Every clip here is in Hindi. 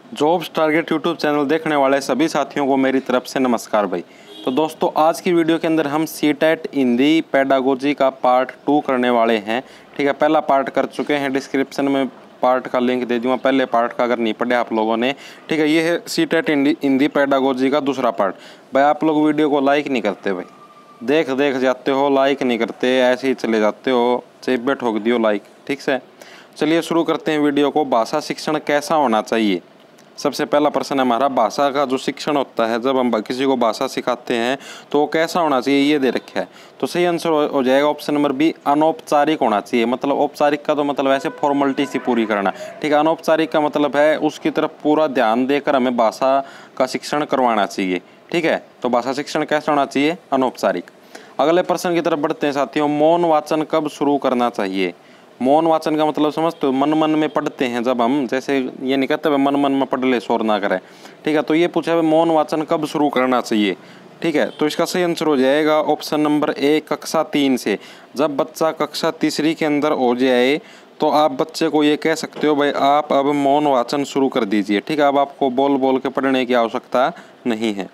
जॉब्स टारगेट यूट्यूब चैनल देखने वाले सभी साथियों को मेरी तरफ से नमस्कार भाई। तो दोस्तों आज की वीडियो के अंदर हम सीटेट हिंदी पेडागोजी का पार्ट 2 करने वाले हैं। ठीक है, पहला पार्ट कर चुके हैं, डिस्क्रिप्शन में पार्ट का लिंक दे दूँगा पहले पार्ट का, अगर नहीं पढ़े आप लोगों ने। ठीक है, ये है सीटेट हिंदी पेडागोजी का दूसरा पार्ट। भाई आप लोग वीडियो को लाइक नहीं करते भाई, देख जाते हो, लाइक नहीं करते, ऐसे ही चले जाते हो, चेबे ठोक दियो लाइक। ठीक से चलिए शुरू करते हैं वीडियो को। भाषा शिक्षण कैसा होना चाहिए। सबसे पहला प्रश्न है हमारा, भाषा का जो शिक्षण होता है, जब हम किसी को भाषा सिखाते हैं तो वो कैसा होना चाहिए, ये दे रखा है। तो सही आंसर हो जाएगा ऑप्शन नंबर बी, अनौपचारिक होना चाहिए। मतलब औपचारिक का तो मतलब ऐसे फॉर्मेलिटी सी पूरी करना। ठीक है, अनौपचारिक का मतलब है उसकी तरफ पूरा ध्यान देकर हमें भाषा का शिक्षण करवाना चाहिए। ठीक है, तो भाषा शिक्षण कैसा होना चाहिए, अनौपचारिक। अगले प्रश्न की तरफ बढ़ते हैं साथियों, मौन वाचन कब शुरू करना चाहिए। मौन वाचन का मतलब समझते हो, मन मन में पढ़ते हैं जब हम, जैसे ये नहीं कहते मन मन में पढ़ ले शोर ना करें। ठीक है, तो ये पूछा है मौन वाचन कब शुरू करना चाहिए। ठीक है, तो इसका सही आंसर हो जाएगा ऑप्शन नंबर ए, कक्षा 3 से। जब बच्चा कक्षा तीसरी के अंदर हो जाए तो आप बच्चे को ये कह सकते हो भाई आप अब मौन वाचन शुरू कर दीजिए। ठीक है, अब आपको बोल बोल के पढ़ने की आवश्यकता नहीं है।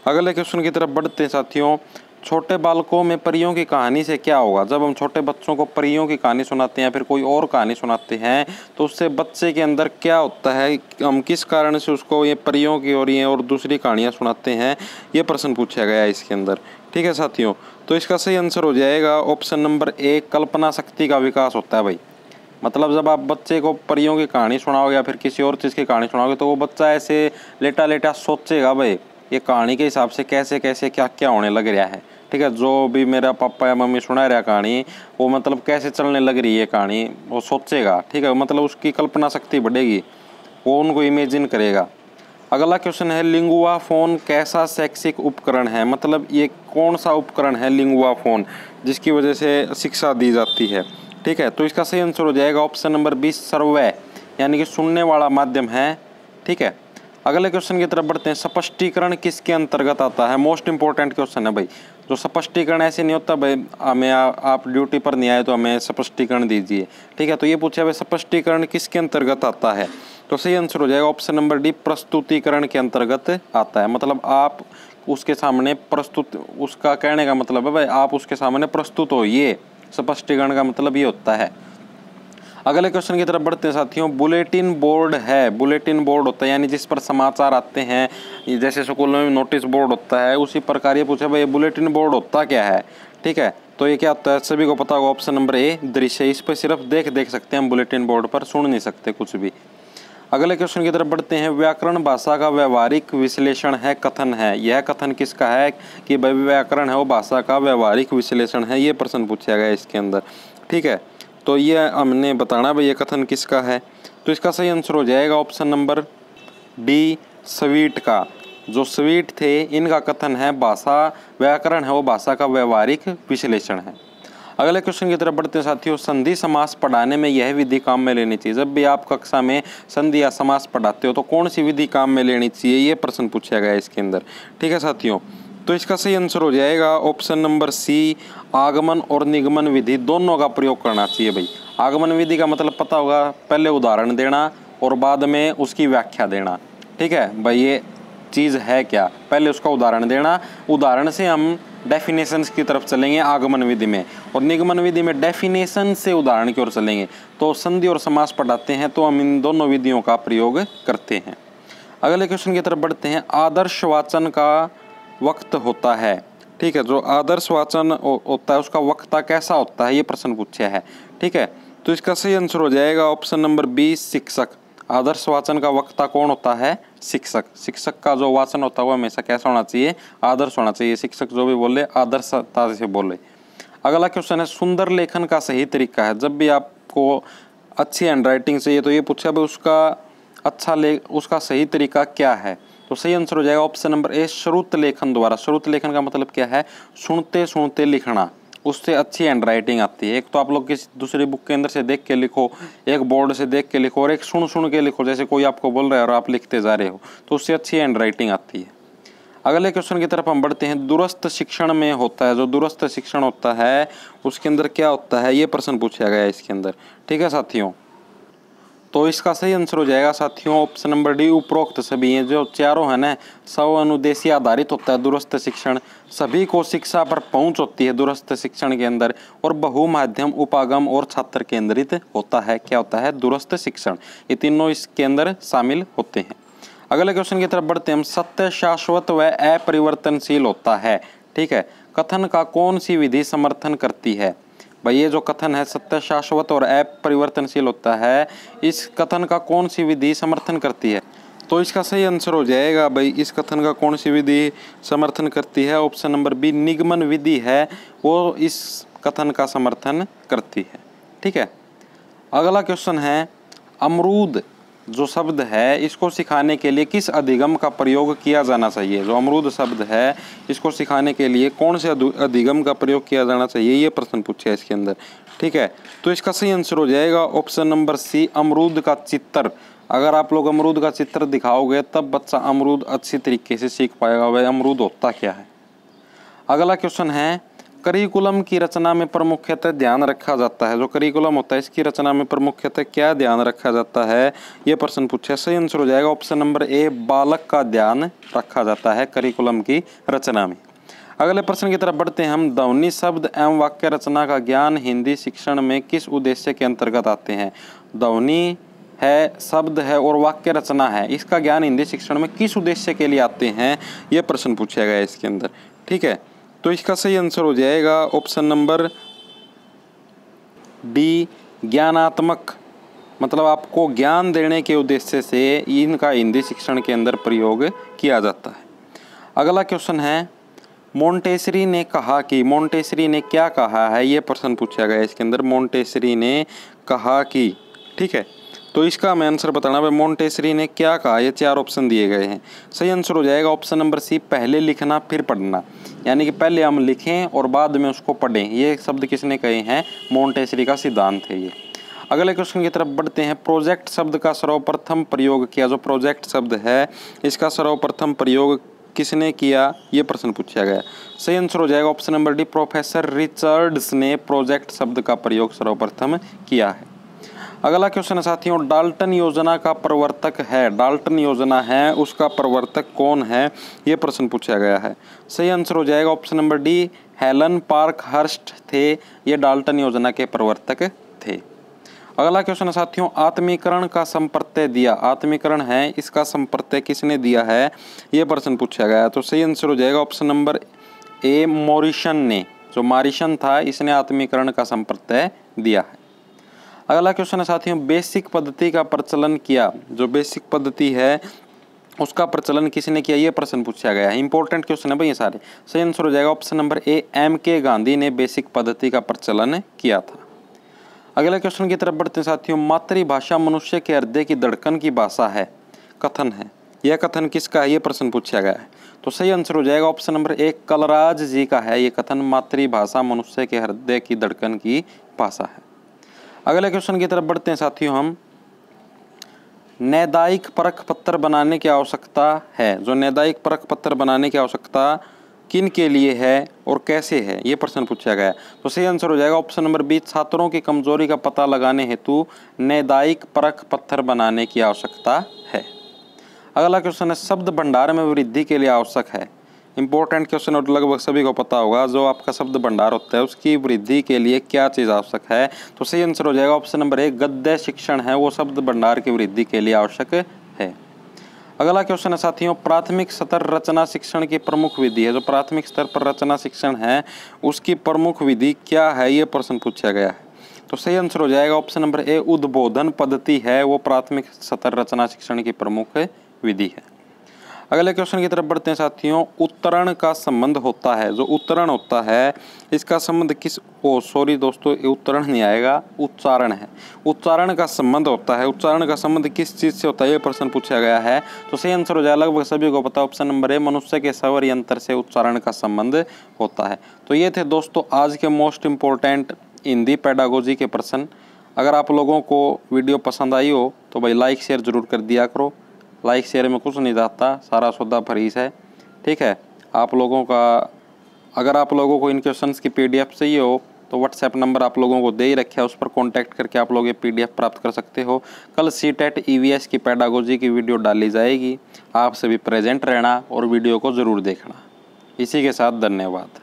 अगले क्वेश्चन की तरफ बढ़ते हैं साथियों, छोटे बालकों में परियों की कहानी से क्या होगा। जब हम छोटे बच्चों को परियों की कहानी सुनाते हैं या फिर कोई और कहानी सुनाते हैं तो उससे बच्चे के अंदर क्या होता है, हम किस कारण से उसको ये परियों की और दूसरी कहानियाँ सुनाते हैं, ये प्रश्न पूछा गया है इसके अंदर। ठीक है साथियों, तो इसका सही आंसर हो जाएगा ऑप्शन नंबर ए, कल्पना शक्ति का विकास होता है भाई। मतलब जब आप बच्चे को परियों की कहानी सुनाओगे या फिर किसी और चीज़ की कहानी सुनाओगे तो वो बच्चा ऐसे लेटा लेटा सोचेगा भाई ये कहानी के हिसाब से कैसे कैसे क्या क्या होने लग रहा है। ठीक है, जो भी मेरा पापा या मम्मी सुना रहा कहानी वो मतलब कैसे चलने लग रही है कहानी, वो सोचेगा। ठीक है, मतलब उसकी कल्पना शक्ति बढ़ेगी, वो उनको इमेजिन करेगा। अगला क्वेश्चन है, लिंगुआ फोन कैसा शैक्षिक उपकरण है। मतलब ये कौन सा उपकरण है लिंगुआ फोन जिसकी वजह से शिक्षा दी जाती है। ठीक है, तो इसका सही आंसर हो जाएगा ऑप्शन नंबर 20, श्रव्य यानी कि सुनने वाला माध्यम है। ठीक है, अगले क्वेश्चन की तरफ बढ़ते हैं, स्पष्टीकरण किसके अंतर्गत आता है। मोस्ट इंपॉर्टेंट क्वेश्चन है भाई। जो स्पष्टीकरण ऐसे नहीं होता भाई हमें आप ड्यूटी पर नहीं आए तो हमें स्पष्टीकरण दीजिए। ठीक है, तो ये पूछा भाई स्पष्टीकरण किसके अंतर्गत आता है। तो सही आंसर हो जाएगा ऑप्शन नंबर डी, प्रस्तुतिकरण के अंतर्गत आता है। मतलब आप उसके सामने प्रस्तुत, उसका कहने का मतलब है भाई आप उसके सामने प्रस्तुत हो, ये स्पष्टीकरण का मतलब ये होता है। अगले क्वेश्चन की तरफ बढ़ते हैं साथियों, बुलेटिन बोर्ड है। बुलेटिन बोर्ड होता है यानी जिस पर समाचार आते हैं, जैसे स्कूल में नोटिस बोर्ड होता है उसी प्रकार ये पूछा भाई बुलेटिन बोर्ड होता क्या है। ठीक है, तो ये क्या होता है सभी को पता होगा, ऑप्शन नंबर ए, दृश्य। इस पर सिर्फ देख सकते हैं हम बुलेटिन बोर्ड पर, सुन नहीं सकते कुछ भी। अगले क्वेश्चन की तरफ बढ़ते हैं, व्याकरण भाषा का व्यवहारिक विश्लेषण है, कथन है। यह कथन किसका है कि भाई व्याकरण है वो भाषा का व्यवहारिक विश्लेषण है, ये प्रश्न पूछा गया इसके अंदर। ठीक है, तो ये हमने बताना भाई ये कथन किसका है। तो इसका सही आंसर हो जाएगा ऑप्शन नंबर डी, स्वीट का। जो स्वीट थे इनका कथन है भाषा व्याकरण है वो भाषा का व्यवहारिक विश्लेषण है। अगले क्वेश्चन की तरफ बढ़ते हैं साथियों, संधि समास पढ़ाने में यह विधि काम में लेनी चाहिए। जब भी आप कक्षा में संधि या समास पढ़ाते हो तो कौन सी विधि काम में लेनी चाहिए, ये प्रश्न पूछा गया है इसके अंदर। ठीक है साथियों, तो इसका सही आंसर हो जाएगा ऑप्शन नंबर सी, आगमन और निगमन विधि दोनों का प्रयोग करना चाहिए भाई। आगमन विधि का मतलब पता होगा, पहले उदाहरण देना और बाद में उसकी व्याख्या देना। ठीक है भाई, ये चीज़ है क्या, पहले उसका उदाहरण देना, उदाहरण से हम डेफिनेशंस की तरफ चलेंगे आगमन विधि में, और निगमन विधि में डेफिनेशन से उदाहरण की ओर चलेंगे। तो संधि और समास पढ़ाते हैं तो हम इन दोनों विधियों का प्रयोग करते हैं। अगले क्वेश्चन की तरफ बढ़ते हैं, आदर्श वाचन का वक्त होता है। ठीक है, जो आदर्श वाचन होता है उसका वक्ता कैसा होता है, ये प्रश्न पूछा है। ठीक है, तो इसका सही आंसर हो जाएगा ऑप्शन नंबर बी, शिक्षक। आदर्श वाचन का वक्ता कौन होता है, शिक्षक। शिक्षक का जो वाचन होता है वो हमेशा कैसा होना चाहिए, आदर्श होना चाहिए। शिक्षक जो भी बोले आदर्शता से बोले। अगला क्वेश्चन है, सुंदर लेखन का सही तरीका है। जब भी आपको अच्छी हैंडराइटिंग चाहिए तो ये पूछा भाई उसका सही तरीका क्या है। तो सही आंसर हो जाएगा ऑप्शन नंबर ए, श्रुत लेखन द्वारा। श्रुत लेखन का मतलब क्या है, सुनते सुनते लिखना, उससे अच्छी हैंडराइटिंग आती है। एक तो आप लोग किसी दूसरी बुक के अंदर से देख के लिखो, एक बोर्ड से देख के लिखो, और एक सुन के लिखो, जैसे कोई आपको बोल रहा है और आप लिखते जा रहे हो, तो उससे अच्छी हैंडराइटिंग आती है। अगले क्वेश्चन की तरफ हम बढ़ते हैं, दूरस्थ शिक्षण में होता है, जो दूरस्थ शिक्षण होता है उसके अंदर क्या होता है, ये प्रश्न पूछा गया है इसके अंदर। ठीक है साथियों, तो इसका सही आंसर हो जाएगा साथियों ऑप्शन नंबर डी, उपरोक्त सभी हैं। जो चारों है ना, स्व अनुदेशीय आधारित होता है दूरस्थ शिक्षण, सभी को शिक्षा पर पहुंच होती है दूरस्थ शिक्षण के अंदर, और बहुमाध्यम, उपागम और छात्र केंद्रित होता है। क्या होता है? दूरस्थ शिक्षण। ये तीनों इसके अंदर शामिल होते हैं। अगले क्वेश्चन की तरफ बढ़ते हैं हम। सत्य शाश्वत व अपरिवर्तनशील होता है, ठीक है, कथन का कौन सी विधि समर्थन करती है? भाई ये जो कथन है सत्य शाश्वत और अपरिवर्तनशील होता है, इस कथन का कौन सी विधि समर्थन करती है? तो इसका सही आंसर हो जाएगा भाई, इस कथन का कौन सी विधि समर्थन करती है? ऑप्शन नंबर बी, निगमन विधि है वो इस कथन का समर्थन करती है, ठीक है। अगला क्वेश्चन है, अमरूद जो शब्द है इसको सिखाने के लिए किस अधिगम का प्रयोग किया जाना चाहिए? जो अमरूद शब्द है इसको सिखाने के लिए कौन से अधिगम का प्रयोग किया जाना चाहिए? ये प्रश्न पूछा है इसके अंदर, ठीक है। तो इसका सही आंसर हो जाएगा ऑप्शन नंबर सी, अमरूद का चित्र। अगर आप लोग अमरूद का चित्र दिखाओगे तब बच्चा अमरूद अच्छी तरीके से सीख पाएगा वह अमरूद होता क्या है। अगला क्वेश्चन है, करिकुलम की रचना में प्रमुखतः ध्यान रखा जाता है। जो करिकुलम होता है इसकी रचना में प्रमुखतः क्या ध्यान रखा जाता है? ये प्रश्न पूछा है। सही आंसर हो जाएगा ऑप्शन नंबर ए, बालक का ध्यान रखा जाता है करिकुलम की रचना में। अगले प्रश्न की तरफ बढ़ते हैं हम। ध्वनि, शब्द एवं वाक्य रचना का ज्ञान हिंदी शिक्षण में किस उद्देश्य के अंतर्गत आते हैं? ध्वनि है, शब्द है और वाक्य रचना है, इसका ज्ञान हिंदी शिक्षण में किस उद्देश्य के लिए आते हैं? ये प्रश्न पूछा गया है इसके अंदर, ठीक है। तो इसका सही आंसर हो जाएगा ऑप्शन नंबर डी, ज्ञानात्मक, मतलब आपको ज्ञान देने के उद्देश्य से इनका हिंदी शिक्षण के अंदर प्रयोग किया जाता है। अगला क्वेश्चन है, मोंटेसरी ने कहा कि, मोंटेसरी ने क्या कहा है? ये प्रश्न पूछा गया है इसके अंदर, मोंटेसरी ने कहा कि, ठीक है। तो इसका हमें आंसर बताना है मोंटेसरी ने क्या कहा। ये चार ऑप्शन दिए गए हैं। सही आंसर हो जाएगा ऑप्शन नंबर सी, पहले लिखना फिर पढ़ना, यानी कि पहले हम लिखें और बाद में उसको पढ़ें। ये शब्द किसने कहे हैं? मोंटेसरी का सिद्धांत है ये। अगले क्वेश्चन की तरफ बढ़ते हैं। प्रोजेक्ट शब्द का सर्वप्रथम प्रयोग किया। जो प्रोजेक्ट शब्द है इसका सर्वप्रथम प्रयोग किसने किया? ये प्रश्न पूछा गया। सही आंसर हो जाएगा option number D, professor Richards ने प्रोजेक्ट शब्द का प्रयोग सर्वप्रथम किया है। अगला क्वेश्चन है साथियों, डाल्टन योजना का प्रवर्तक है, डाल्टन योजना है उसका प्रवर्तक कौन है? ये प्रश्न पूछा गया है। सही आंसर हो जाएगा option number D, Helen Parkhurst थे, ये डाल्टन योजना के प्रवर्तक थे। अगला क्वेश्चन है साथियों, आत्मीकरण का संप्रत्यय दिया। आत्मीकरण है इसका संप्रत्यय किसने दिया है? ये प्रश्न पूछा गया है। तो सही आंसर हो जाएगा ऑप्शन नंबर ए, मॉरिसन ने, जो मॉरिसन था इसने आत्मीकरण का संप्रत्यय दिया है। अगला क्वेश्चन है साथियों, बेसिक पद्धति का प्रचलन किया। जो बेसिक पद्धति है उसका प्रचलन किसने किया? ये प्रश्न पूछा गया है। इंपॉर्टेंट क्वेश्चन है भाई ये सारे। सही आंसर हो जाएगा option number A, MK. Gandhi ने बेसिक पद्धति का प्रचलन किया था। अगले क्वेश्चन की तरफ बढ़ते हैं साथियों, मातृभाषा मनुष्य के हृदय की धड़कन की भाषा है, कथन है। यह कथन किसका है? ये प्रश्न पूछा गया है। तो सही आंसर हो जाएगा ऑप्शन नंबर ए, कलराज जी का है ये कथन, मातृभाषा मनुष्य के हृदय की धड़कन की भाषा है। अगले क्वेश्चन की तरफ बढ़ते हैं साथियों हम, नैदायिक परख पत्र बनाने की आवश्यकता है। जो नैदायिक परख पत्र बनाने की आवश्यकता किन के लिए है और कैसे है? ये प्रश्न पूछा गया है। तो सही आंसर हो जाएगा ऑप्शन नंबर बी, छात्रों की कमजोरी का पता लगाने हेतु नैदायिक परख पत्र बनाने की आवश्यकता है। अगला क्वेश्चन है, शब्द भंडार में वृद्धि के लिए आवश्यक है। इंपॉर्टेंट क्वेश्चन और लगभग सभी को पता होगा। जो आपका शब्द भंडार होता है उसकी वृद्धि के लिए क्या चीज़ आवश्यक है? तो सही आंसर हो जाएगा ऑप्शन नंबर ए, गद्य शिक्षण है वो शब्द भंडार की वृद्धि के लिए आवश्यक है। अगला क्वेश्चन है साथियों, प्राथमिक स्तर रचना शिक्षण की प्रमुख विधि है। जो प्राथमिक स्तर पर रचना शिक्षण है उसकी प्रमुख विधि क्या है? ये प्रश्न पूछा गया है। तो सही आंसर हो जाएगा ऑप्शन नंबर ए, उद्बोधन पद्धति है वो प्राथमिक स्तर रचना शिक्षण की प्रमुख विधि है। अगले क्वेश्चन की तरफ बढ़ते हैं साथियों, उत्तरण का संबंध होता है। जो उत्तरण होता है इसका संबंध किस, सॉरी दोस्तों, उत्तरण नहीं आएगा, उच्चारण है। उच्चारण का संबंध होता है, उच्चारण का संबंध किस चीज़ से होता है? ये प्रश्न पूछा गया है। तो सही आंसर हो जाएगा, लगभग सभी को पता, ऑप्शन नंबर ए, मनुष्य के स्वर यंत्र से उच्चारण का संबंध होता है। तो ये थे दोस्तों आज के मोस्ट इम्पोर्टेंट हिंदी पेडागोजी के प्रश्न। अगर आप लोगों को वीडियो पसंद आई हो तो भाई लाइक शेयर जरूर कर दिया करो। लाइक शेयर में कुछ नहीं जाता, सारा सौदा फरीस है, ठीक है। आप लोगों का, अगर आप लोगों को इन क्वेश्चंस की PDF चाहिए हो तो व्हाट्सएप नंबर आप लोगों को दे ही रखा है, उस पर कॉन्टैक्ट करके आप लोग ये PDF प्राप्त कर सकते हो। कल CTET EVS की पेडागोजी की वीडियो डाली जाएगी। आप सभी प्रेजेंट रहना और वीडियो को ज़रूर देखना। इसी के साथ धन्यवाद।